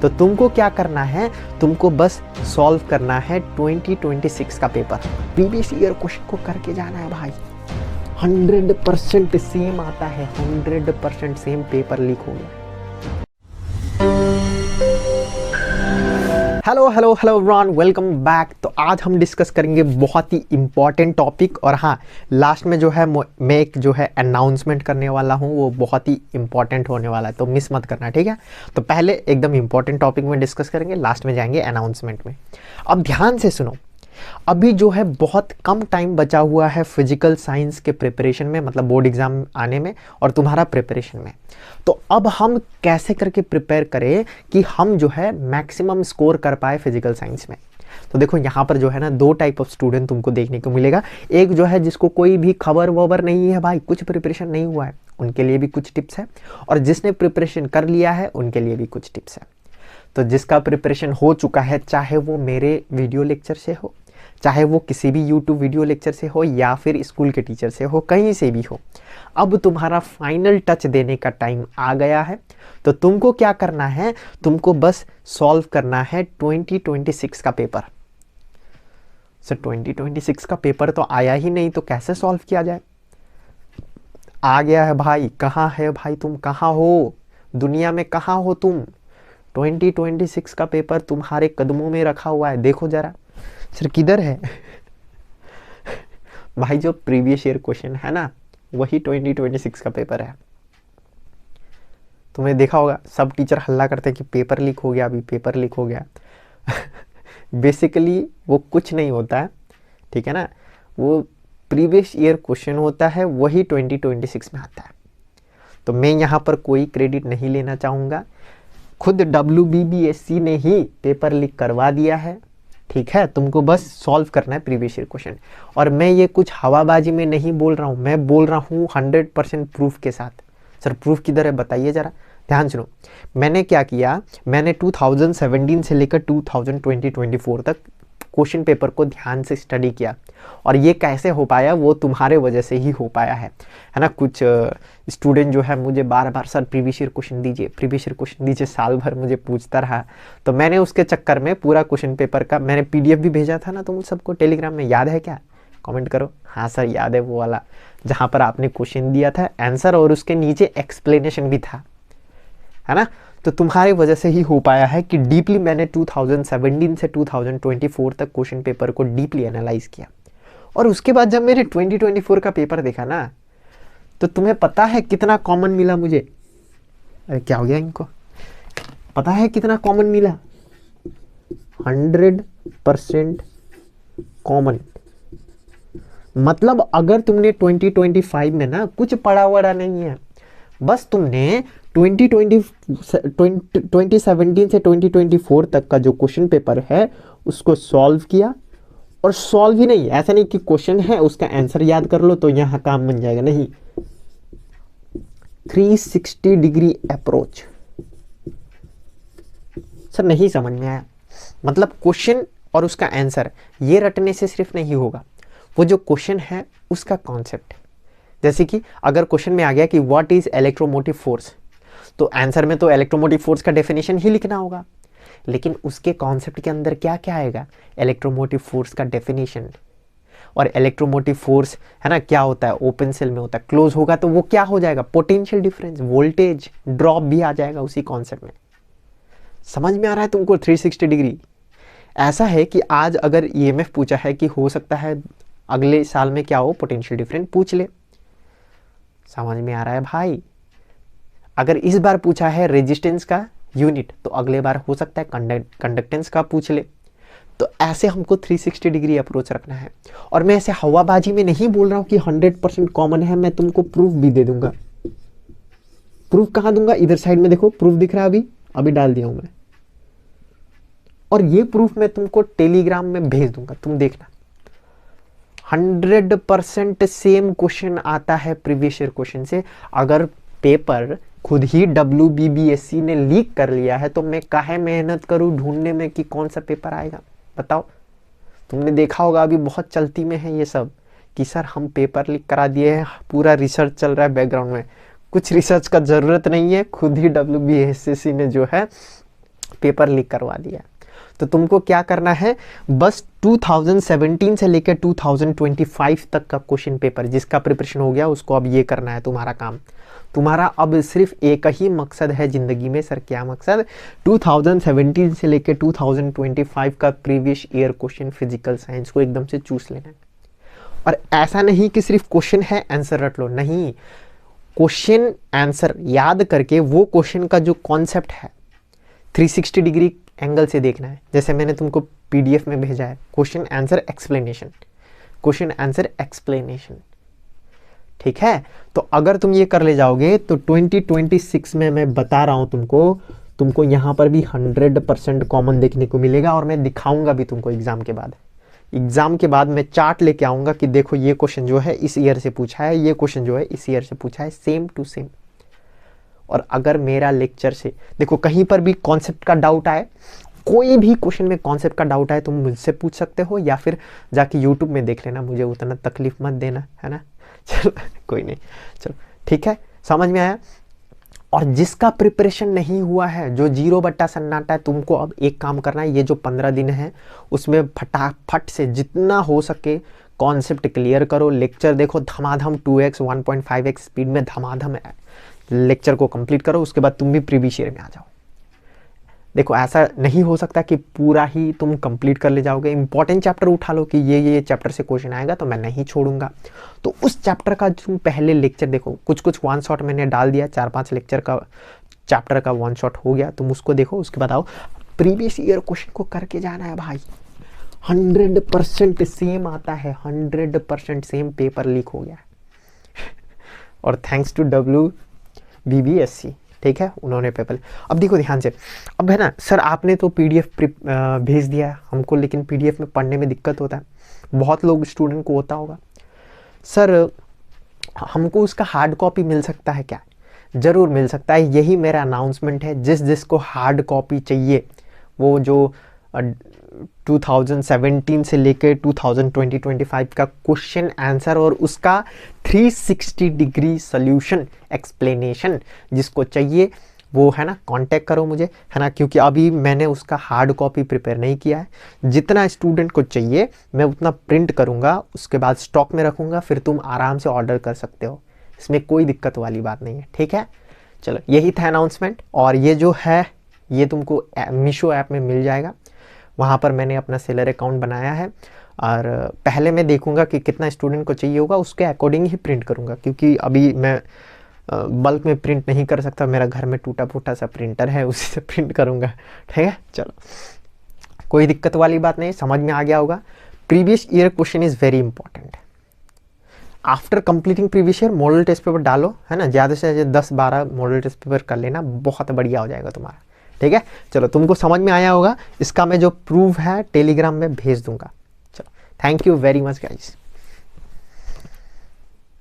तो तुमको क्या करना है, तुमको बस सॉल्व करना है 2026 का पेपर। प्रीवियस ईयर क्वेश्चन को करके जाना है भाई। 100% सेम आता है, 100% सेम पेपर लीक हो गया। Hello hello hello everyone, welcome back. तो आज हम डिस्कस करेंगे बहुत ही इंपॉर्टेंट टॉपिक, और हाँ, लास्ट में जो है मैं एक जो है अनाउंसमेंट करने वाला हूँ, वो बहुत ही इंपॉर्टेंट होने वाला है, तो मिस मत करना, ठीक है। तो पहले एकदम इंपॉर्टेंट टॉपिक में डिस्कस करेंगे, लास्ट में जाएंगे अनाउंसमेंट में। अब ध्यान से सुनो, अभी जो है बहुत कम टाइम बचा हुआ है फिजिकल साइंस के प्रिपरेशन में, मतलब बोर्ड एग्जाम आने में और तुम्हारा प्रिपरेशन में। तो अब हम कैसे करके प्रिपेयर करें कि हम जो है मैक्सिमम स्कोर कर पाए फिजिकल साइंस में। तो देखो यहाँ पर जो है ना, दो टाइप ऑफ स्टूडेंट तुमको देखने को मिलेगा। एक जो है जिसको कोई भी खबर वबर नहीं है भाई, कुछ प्रिपरेशन नहीं हुआ है, उनके लिए भी कुछ टिप्स है, और जिसने प्रिपरेशन कर लिया है उनके लिए भी कुछ टिप्स है। तो जिसका प्रिपरेशन हो चुका है, चाहे वो मेरे वीडियो लेक्चर से हो, चाहे वो किसी भी यूट्यूब वीडियो लेक्चर से हो, या फिर स्कूल के टीचर से हो, कहीं से भी हो, अब तुम्हारा फाइनल टच देने का टाइम आ गया है। तो तुमको क्या करना है, तुमको बस सॉल्व करना है 2026 का पेपर। सर 2026 का पेपर तो आया ही नहीं, तो कैसे सॉल्व किया जाए? आ गया है भाई। कहाँ है भाई, तुम कहाँ हो दुनिया में, कहाँ हो तुम? 2026 का पेपर तुम्हारे कदमों में रखा हुआ है, देखो जरा। सर किधर है? भाई जो प्रीवियस ईयर क्वेश्चन है ना, वही 2026 का पेपर है। तुमने देखा होगा, सब टीचर हल्ला करते हैं कि पेपर लीक हो गया, अभी पेपर लीक हो गया। बेसिकली वो कुछ नहीं होता है, ठीक है ना। वो प्रीवियस ईयर क्वेश्चन होता है, वही 2026 में आता है। तो मैं यहाँ पर कोई क्रेडिट नहीं लेना चाहूँगा, खुद WBBSC ने ही पेपर लीक करवा दिया है, ठीक है। तुमको बस सॉल्व करना है प्रीवियस ईयर क्वेश्चन। और मैं ये कुछ हवाबाजी में नहीं बोल रहा हूँ, मैं बोल रहा हूँ 100% प्रूफ के साथ। सर प्रूफ किधर है, बताइए जरा, ध्यान सुनो। मैंने क्या किया, मैंने 2017 से लेकर 2024 तक क्वेश्चन पेपर को ध्यान से स्टडी किया, और ये कैसे हो पाया, वो तुम्हारे वजह से ही हो पाया है ना। कुछ स्टूडेंट जो है मुझे बार बार सर प्रीवियस ईयर क्वेश्चन दीजिए, प्रीवियस ईयर क्वेश्चन दीजिए, साल भर मुझे पूछता रहा। तो मैंने उसके चक्कर में पूरा क्वेश्चन पेपर का मैंने PDF भी भेजा था ना तुम सबको टेलीग्राम में, याद है क्या? कमेंट करो। हाँ सर याद है, वो वाला जहाँ पर आपने क्वेश्चन दिया था आंसर, और उसके नीचे एक्सप्लेनेशन भी था, है ना। तो तुम्हारी वजह से ही हो पाया है कि डीपली मैंने 2017 से 2024 तक क्वेश्चन पेपर को डीपली एनालाइज किया। और उसके बाद जब मैंने 2024 का पेपर देखा ना, तो तुम्हें पता है कितना कॉमन मिला मुझे? अरे क्या हो गया इनको, पता है कितना कॉमन मिला? 100% कॉमन। मतलब अगर तुमने 2025 में ना कुछ पढ़ा वड़ा नहीं है, बस तुमने 2017 से 2024 तक का जो क्वेश्चन पेपर है उसको सॉल्व किया। और सॉल्व ही नहीं, ऐसा नहीं कि क्वेश्चन है उसका आंसर याद कर लो तो यहाँ काम बन जाएगा, नहीं। 360 डिग्री अप्रोच। सर नहीं समझ में आया, मतलब क्वेश्चन और उसका आंसर ये रटने से सिर्फ नहीं होगा, वो जो क्वेश्चन है उसका कॉन्सेप्ट। जैसे कि अगर क्वेश्चन में आ गया कि व्हाट इज इलेक्ट्रोमोटिव फोर्स, तो आंसर में तो इलेक्ट्रोमोटिव फोर्स का डेफिनेशन ही लिखना होगा, लेकिन उसके कॉन्सेप्ट के अंदर क्या क्या आएगा? इलेक्ट्रोमोटिव फोर्स का डेफिनेशन। और इलेक्ट्रोमोटिव फोर्स है ना, क्या होता है? ओपन सेल में होता है, क्लोज होगा तो वो क्या हो जाएगा? पोटेंशियल डिफरेंस, वोल्टेज ड्रॉप भी आ जाएगा उसी कॉन्सेप्ट में। समझ में आ रहा है तुमको? 360 डिग्री। ऐसा है कि आज अगर EMF पूछा है कि हो सकता है अगले साल में क्या हो, पोटेंशियल डिफरेंस पूछ ले। समझ में आ रहा है भाई? अगर इस बार पूछा है रेजिस्टेंस का यूनिट, तो अगले बार हो सकता है कंडक्टेंस का पूछ ले। तो ऐसे हमको 360 डिग्री अप्रोच रखना है। और मैं ऐसे हवाबाजी में नहीं बोल रहा हूं कि 100% कॉमन है, मैं तुमको प्रूफ भी दे दूंगा। प्रूफ कहां दूंगा? इधर साइड में देखो, प्रूफ दिख रहा है, अभी डाल दिया हूं मैं। और ये प्रूफ मैं तुमको टेलीग्राम में भेज दूंगा, तुम देखना। 100% सेम क्वेश्चन आता है प्रीवियस ईयर क्वेश्चन से। अगर पेपर खुद ही WBBSC ने लीक कर लिया है, तो मैं काहे मेहनत करूं ढूंढने में कि कौन सा पेपर आएगा? बताओ। तुमने देखा होगा अभी बहुत चलती में है ये सब कि सर हम पेपर लीक करा दिए हैं, पूरा रिसर्च चल रहा है बैकग्राउंड में। कुछ रिसर्च का जरूरत नहीं है, खुद ही WBSC ने जो है पेपर लीक करवा दिया। तो तुमको क्या करना है, बस 2017 से लेकर 2025 तक का क्वेश्चन पेपर जिसका प्रिपरेशन हो गया उसको अब ये करना है तुम्हारा काम। तुम्हारा अब सिर्फ एक ही मकसद है ज़िंदगी में। सर क्या मकसद? 2017 से लेकर 2025 का previous year question physical science को एकदम से चूस लेना है। और ऐसा नहीं कि सिर्फ क्वेश्चन है आंसर रट लो, नहीं, क्वेश्चन आंसर याद करके वो क्वेश्चन का जो कॉन्सेप्ट है 360 डिग्री एंगल से देखना है। जैसे मैंने तुमको पीडीएफ में भेजा है, question answer explanation, question answer explanation, ठीक है। तो अगर तुम ये कर ले जाओगे तो 2026 में मैं बता रहा हूं तुमको यहाँ पर भी 100% कॉमन देखने को मिलेगा। और मैं दिखाऊंगा भी तुमको एग्जाम के बाद मैं चार्ट लेके आऊंगा कि देखो ये क्वेश्चन जो है इस ईयर से पूछा है, ये क्वेश्चन जो है इस ईयर से पूछा है, सेम टू सेम। और अगर मेरा लेक्चर से देखो कहीं पर भी कॉन्सेप्ट का डाउट आए, कोई भी क्वेश्चन में कॉन्सेप्ट का डाउट आए, तुम मुझसे पूछ सकते हो या फिर जाके यूट्यूब में देख लेना, मुझे उतना तकलीफ मत देना, है ना। चलो कोई नहीं, चलो ठीक है, समझ में आया। और जिसका प्रिपरेशन नहीं हुआ है, जो 0 सन्नाटा है, तुमको अब एक काम करना है, ये जो 15 दिन है उसमें फटाफट से जितना हो सके कॉन्सेप्ट क्लियर करो। लेक्चर देखो धमाधम 2x 1.5x स्पीड में धमाधम लेक्चर को कंप्लीट करो। उसके बाद तुम भी प्रीवियस ईयर में आ जाओ। देखो ऐसा नहीं हो सकता कि पूरा ही तुम कंप्लीट कर ले जाओगे। इंपॉर्टेंट चैप्टर उठा लो कि ये चैप्टर से क्वेश्चन आएगा तो मैं नहीं छोड़ूंगा। तो उस चैप्टर का तुम पहले लेक्चर देखो, कुछ वन शॉट मैंने डाल दिया, 4-5 लेक्चर का चैप्टर का वन शॉट हो गया, तुम उसको देखो। उसके बाद आओ प्रीवियस ईयर क्वेश्चन को करके जाना है भाई। 100% सेम आता है, 100% सेम पेपर लीक हो गया और थैंक्स टू WBBSC, ठीक है, उन्होंने पेपर। अब देखो ध्यान से, अब है ना सर आपने तो PDF भेज दिया हमको, लेकिन PDF में पढ़ने में दिक्कत होता है, बहुत लोग स्टूडेंट को होता होगा। सर हमको उसका हार्ड कॉपी मिल सकता है क्या? ज़रूर मिल सकता है, यही मेरा अनाउंसमेंट है। जिसको हार्ड कॉपी चाहिए, वो जो 2017 से लेकर 2020-25 का क्वेश्चन आंसर और उसका 360 डिग्री सॉल्यूशन एक्सप्लेनेशन जिसको चाहिए वो है ना कांटेक्ट करो मुझे, है ना, क्योंकि अभी मैंने उसका हार्ड कॉपी प्रिपेयर नहीं किया है। जितना स्टूडेंट को चाहिए मैं उतना प्रिंट करूँगा, उसके बाद स्टॉक में रखूँगा, फिर तुम आराम से ऑर्डर कर सकते हो, इसमें कोई दिक्कत वाली बात नहीं है, ठीक है। चलो यही था अनाउंसमेंट। और ये जो है ये तुमको मीशो ऐप में मिल जाएगा, वहाँ पर मैंने अपना सेलर अकाउंट बनाया है। और पहले मैं देखूंगा कि कितना स्टूडेंट को चाहिए होगा, उसके अकॉर्डिंग ही प्रिंट करूंगा, क्योंकि अभी मैं बल्क में प्रिंट नहीं कर सकता, मेरा घर में टूटा फूटा सा प्रिंटर है, उसी से प्रिंट करूंगा, ठीक है। चलो कोई दिक्कत वाली बात नहीं, समझ में आ गया होगा। Previous year question is very important. After completing previous year model test paper डालो, है ना, ज़्यादा से ज़्यादा 10-12 मॉडल टेस्ट पेपर कर लेना, बहुत बढ़िया हो जाएगा तुम्हारा, ठीक है। चलो तुमको समझ में आया होगा, इसका मैं जो प्रूफ है टेलीग्राम में भेज दूंगा। चलो thank you very much guys.